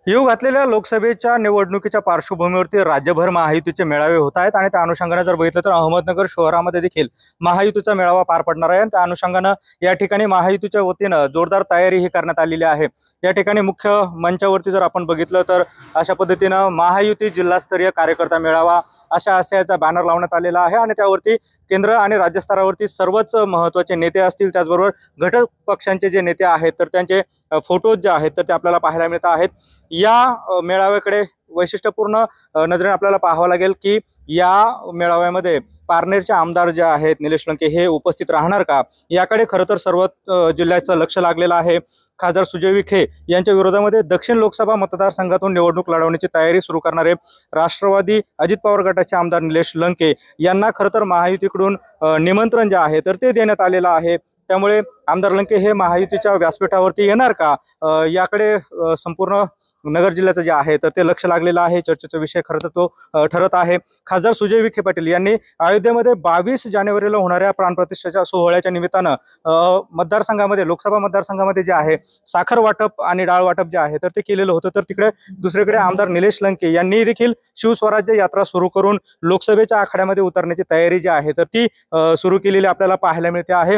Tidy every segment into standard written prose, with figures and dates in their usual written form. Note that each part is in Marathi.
येऊ घातलेल्या लोकसभेच्या निवडणुकीच्या पार्श्वभूमीवरती राज्यभर महायुतीचे मेळावे होत आहेत आणि त्या अनुषंगाने जर बघितलं तर अहमदनगर शहरामध्ये देखील महायुतीचा मेळावा पार पडणार आहे आणि त्या अनुषंगाने या ठिकाणी महायुतीच्या वतीनं जोरदार तयारी ही करण्यात आलेली आहे। या ठिकाणी मुख्य मंचावरती जर आपण बघितलं तर अशा पद्धतीनं महायुती जिल्हास्तरीय कार्यकर्ता मेळावा अशा आशयाचा बॅनर लावण्यात आलेला आहे आणि त्यावरती केंद्र आणि राज्य स्तरावरती सर्वच महत्त्वाचे नेते असतील, त्याचबरोबर घटक पक्षांचे जे नेते आहेत तर त्यांचे फोटोज जे आहेत तर ते आपल्याला पाहायला मिळत आहेत। या मेळाव्याकडे वैशिष्ट्यपूर्ण नजरेने आपल्याला पाहावं लागेल की या मेळाव्यामध्ये पारनेरचे आमदार जे आहेत निलेश लंके हे उपस्थित राहणार का, याकडे खरं तर सर्व जिल्ह्याचं लक्ष लागलेलं आहे। खासदार सुजय विखे यांच्या विरोधामध्ये दक्षिण लोकसभा मतदारसंघातून निवडणूक लढवण्याची तयारी सुरू करणारे राष्ट्रवादी अजित पवार गटाचे आमदार निलेश लंके यांना खरं तर महायुतीकडून निमंत्रण जे आहे तर ते देण्यात आलेलं आहे। त्यामुळे आमदार लंके हे महायुतीच्या व्यासपीठावरती येणार का, याकडे संपूर्ण नगर जिल्ह्याचं जे आहे तर ते लक्ष लागलेलं आहे। चर्चेचा विषय खरं तर तो ठरत आहे। खासदार सुजय विखे पाटील यांनी अयोध्येमध्ये 22 जानेवारीला होणाऱ्या प्राणप्रतिष्ठेच्या सोहळ्याच्या निमित्तानं मतदारसंघामध्ये लोकसभा मतदारसंघामध्ये जे आहे साखर वाटप आणि डाळ वाटप जे आहे तर ते केलेलं होतं। तर तिकडे दुसरीकडे आमदार निलेश लंके यांनी देखील शिवस्वराज्य यात्रा सुरू करून लोकसभेच्या आखाड्यामध्ये उतरण्याची तयारी जी आहे तर ती सुरू केलेली आपल्याला पाहायला मिळते आहे।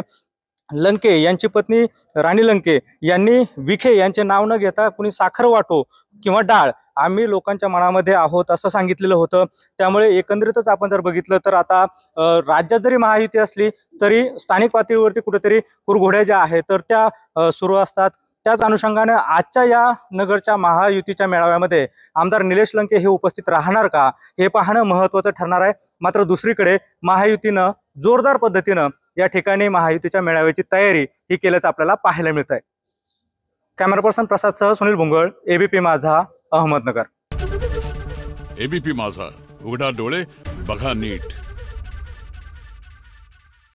लंके यांची पत्नी राणी लंके यांनी विखे यांचे नाव न घेता कुणी साखर वाटो किंवा डाळ आम्ही लोकांच्या मनामध्ये आहोत असं सांगितलेलं होतं। त्यामुळे एकंदरीतच आपण जर बघितलं तर आता राज्यात जरी महायुती असली तरी स्थानिक पातळीवरती कुठेतरी कुरघोड्या ज्या आहेत तर त्या सुरू असतात। त्याच अनुषंगाने आजच्या या नगरच्या महायुतीच्या मेळाव्यामध्ये आमदार निलेश लंके हे उपस्थित राहणार का हे पाहणं महत्त्वाचं ठरणार आहे। मात्र दुसरीकडे महायुतीनं जोरदार पद्धतीनं या ठिकाणी महायुतीच्या मेळाव्याची तयारी ही केल्याचं आपल्याला पाहायला मिळत आहे। कॅमेरा पर्सन प्रसाद सह सुनील भुंगळ, एबीपी माझा, अहमदनगर। एबीपी माझा, उघडा डोळे बघा नीट।